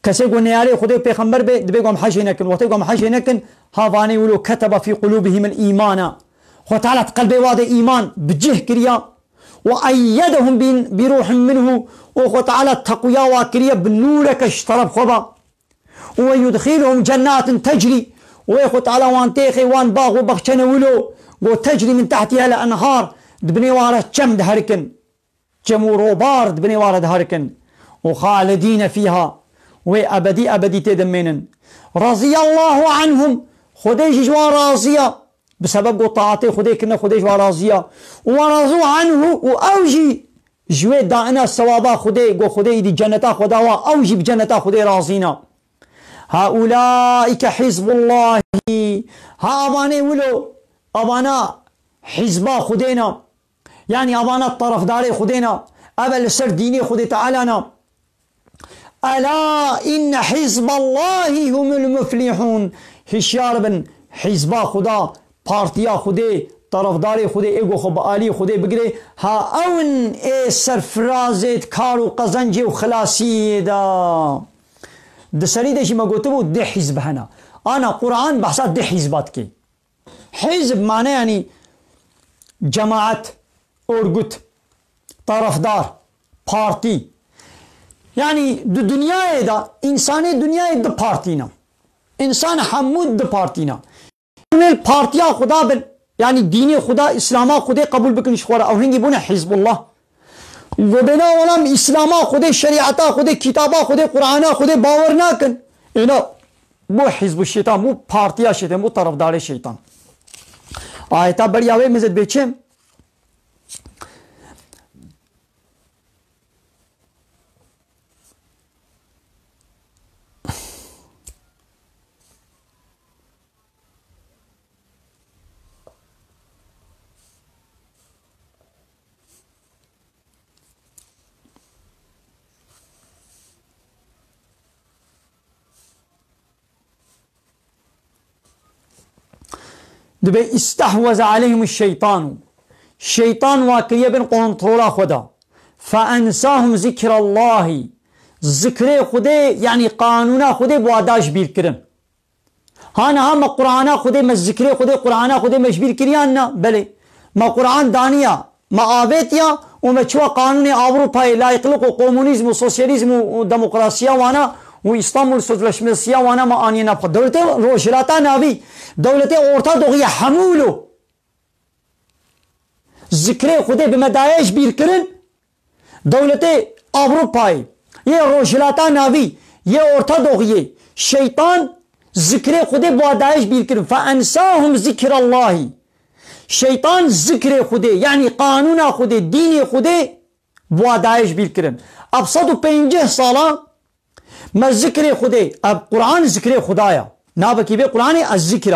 کسی گو نیاری خوده پیغمبر بی دبی گم حجی نکن وقتی گم حجی نکن هاوانی ولو کتب فی قلوبهم الایمان خو تعالی قلبی واد ایمان بجه کریا وأيدهم بروح منه وخو تعالى التقويا واكريا بالنورك اشترب خبا ويدخلهم جنات تجري ويخو تعالى وان تيخي وان باغ وبخشن ولو وتجري من تحتها الأنهار دبني وارد جم دهركن جمورو بارد دبني وارد هركن وخالدين فيها وأبدي أبدي تدمنن رضي الله عنهم خديش جوا راضية بسبب طاعته خدي كنا خديش وراضية ورضوا عنه وأوجي جوي دائنا الثوابا خدي قو خدي دي جنتا خدا وأوجي بجنتا خدي راضينا هؤلاء حزب الله ها أباني ولو أبانا حزبا خدينا يعني أبانا الطرف داري خدينا أبا لسر ديني خدي تعالنا ألا إن حزب الله هم المفلحون هشيار بن حزبا خدا پارتیا خودی طرفداری خودی ایگو خب آلی خودی بگیره ها اون ای سرفرازت کار و قزنج و خلاصی دا دسری دشی ما گوته بود ده حزب هنا انا قرآن بحثا ده حزبات کی حزب معنی یعنی جماعت ارگوت طرفدار پارتی یعنی دو دنیای دا انسانی دنیای دو پارتینا انسان حمود دو پارتینا البارتيا خدا بن يعني ديني خدا اسلاما خدا قبول بكن شخورا او هنگي بنا حزب الله وبنا ولم اسلاما خدا شريعتا خدا كتابا خدا قرانا خدا باور ناكن هنا مو حزب الشيطان مو بارتيا شيطان مو طرفدار الشيطان آيتا بڑی آوے مزد بیچم دبي استحوذ عليهم الشيطان شيطان واقعية بن قنطرة خدا فأنساهم ذكر الله ذكر خدا يعني قانونا خدا بواداش بير كرن هانا هم قرآن خدا ما ذكر خدا قرآن خدا مش بير كريانا بلي ما قرآن دانيا ما آبتيا وما شو قانون أوروبا لا يخلق كومونيزم وسوسياليزم وديمقراطية وانا وإسلام والسوسياليزم وانا ما أني نبغى دولة روشلاتا نبي دولة أورتودوغية حمولو ذكر خدا بمدايش بير كرن دولة أوروبا يه روشلاتا نبي يه أورتودوغية شيطان ذكر خدا بمدايش بير كرن فأنساهم ذكر الله شيطان ذكر خدا يعني قانون خدا دين خدا بوادايش بير كرن أبسطوا بينجه صلاة ما ذكر خدا اب قرآن ذكر خدايا نابكي بي قرآن الذكر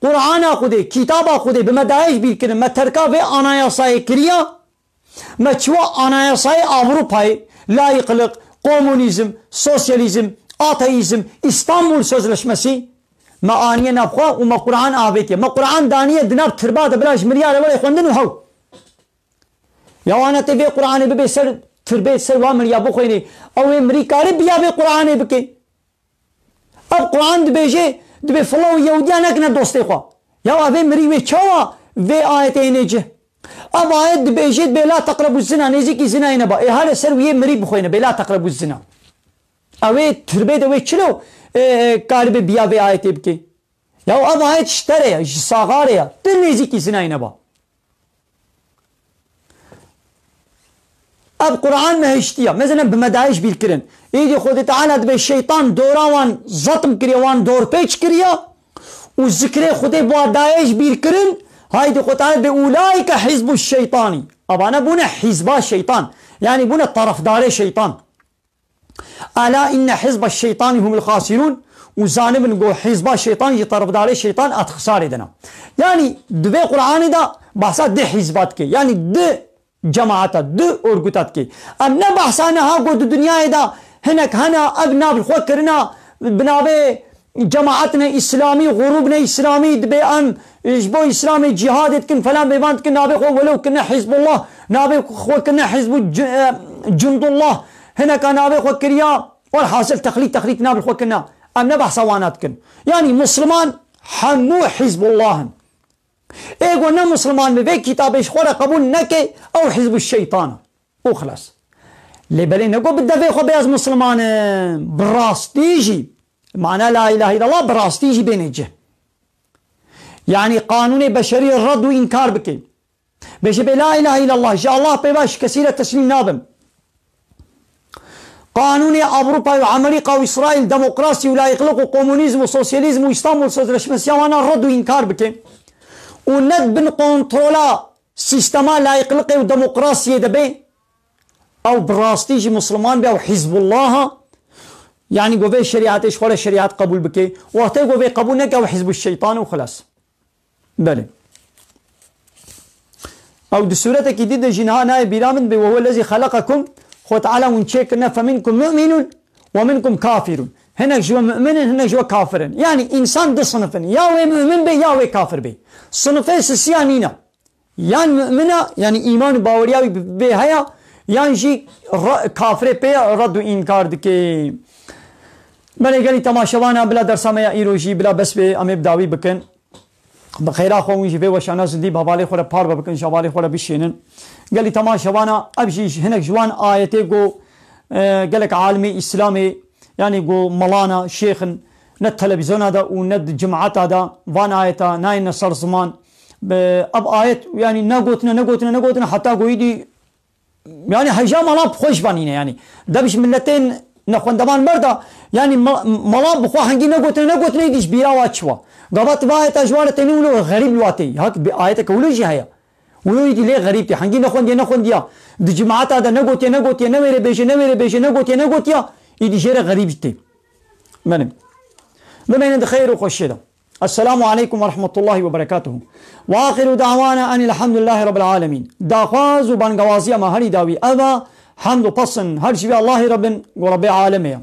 قرآن خدا كتاب خدا بمدايش بير كرن ما تركا في أناياساي كريا ما شوا أناياساي أوروباي لا يقلق كومونيزم سوسياليزم آتايزم اسطنبول سوزلشمسي ما آنية نبخوا وما قرآن آبيتيا ما قرآن دانية دناب تربات بلاش مريال ولا يخوندن وهو يا وانا تبي قرآن ببي سر تربيت سر وامر يا بخويني او امريكا بيا بي قرآن بكي اب قرآن دبيجي دبي فلو يهوديا نكنا دوستي خوا يا ابي مريوي چوا في آيتين جه اب آيت دبيجي بلا تقربوا الزنا نيزيكي زنا ينبا اي هذا سر ويه مريب بخويني بلا تقربوا الزنا اوي تربيت اوي چلو قالب بيا في آيت بكي يا اب آيت اشتري صاغاريا تنيزيكي زنا ينبا اب قرآن ما هشتيا مثلا بمدايش بيركرن يجي خود تعالى دبي الشيطان دورا وان زطم كريا وان دور بيش كريا والذكر خود بوادايش بيركرن هايدي خود تعالى بأولئك حزب الشيطاني أبانا بونا حزب الشيطان يعني بونا طرف دار الشيطان ألا إن حزب الشيطان هم الخاسرون وزانب نقول حزب الشيطان طرف دار الشيطان أتخسار دنا يعني دبي قرآن دا بحثات دي حزبات كي يعني دي جماعتا دو ارگوتات کی ام نه بحثانه ها گو دنیای دا هنک هنا ابنا بالخواه کرنا بنابه جماعتنا اسلامی غروبنا اسلامی دبي ام اجبو اسلامي جهاد كن فلان بيبانت كن نابي خو ولو كنا حزب الله نابي خو كنا حزب جند الله هنا كان نابي خو كريا والحاصل تقليد نابي خو كنا ام نبح سوانات كن يعني مسلمان حمو حزب الله ايغو نا مسلمان بي كتابش خورا قبول نكي او حزب الشيطان وخلاص لبلين نقول بدفي خو بياز مسلمان براستيجي معناه لا اله الا الله براستيجي بينجه يعني قانون بشري الرد وإنكار بك بيش لا إله إلا الله إن شاء الله بيباش كثير تسليم نابم قانون أوروبا وأمريكا وإسرائيل ديمقراطي ولا يخلقوا كومونيزم وسوسياليزم وإسلام والسوسياليزم وانا الرد وإنكار بك وند بن كنترولا سيستما لا يخلقوا ديمقراطية دبي أو براستيجي مسلمان بي أو حزب الله يعني قوي شريعتش ولا شريعت قبول بك وقتها قوي قبول نك أو حزب الشيطان وخلاص بله او دي سورة كديد جنها ناي بيرامن بي وهو الذي خلقكم خو تعالى ونشيكنا فمنكم مؤمن ومنكم كافر هناك جوا مؤمن هناك جوا كافر يعني انسان دي صنفين يا وي مؤمن بي يا وي كافر بي صنفين سيانينا يعني مؤمنة يعني ايمان باورياوي بي هيا يعني جي كافر بي رد انكار دكي بله قالي تماشوانا بلا درسامه يا ايروجي بلا بس بي امي بداوي بكن بخيرا خوي جي وشانا زندي بحوالي خوره پار بكن شوالي خوره بشينن قال لي تماشا وانا ابجي هناك جوان ايتي جو قال لك عالمي اسلامي يعني جو ملانا شيخ ند تلفزيون هذا وند جمعات هذا وان ايتا ناين نصر زمان اب ايت يعني نغوتنا حتى قويدي يعني حجام ملاب خوش بانينه يعني دبش ملتين نخوندمان مردا يعني ملاب بخوا هنگي نغوتنا يديش بيرا واتشوا قبط بايت اجوار تنولو غريب لواتي هاك بايتك ولوجي هيا ولوجي ليه غريب تي حنجي نخونديا دي جماعات هذا نغوتي نمير بيجي نغوتي يدي جيره غريب تي منم بمن خير وخشيدا السلام عليكم ورحمة الله وبركاته واخر دعوانا ان الحمد لله رب العالمين داخواز وبانغوازيا ما هري داوي ابا حمد وبصن هر شي الله رب العالمين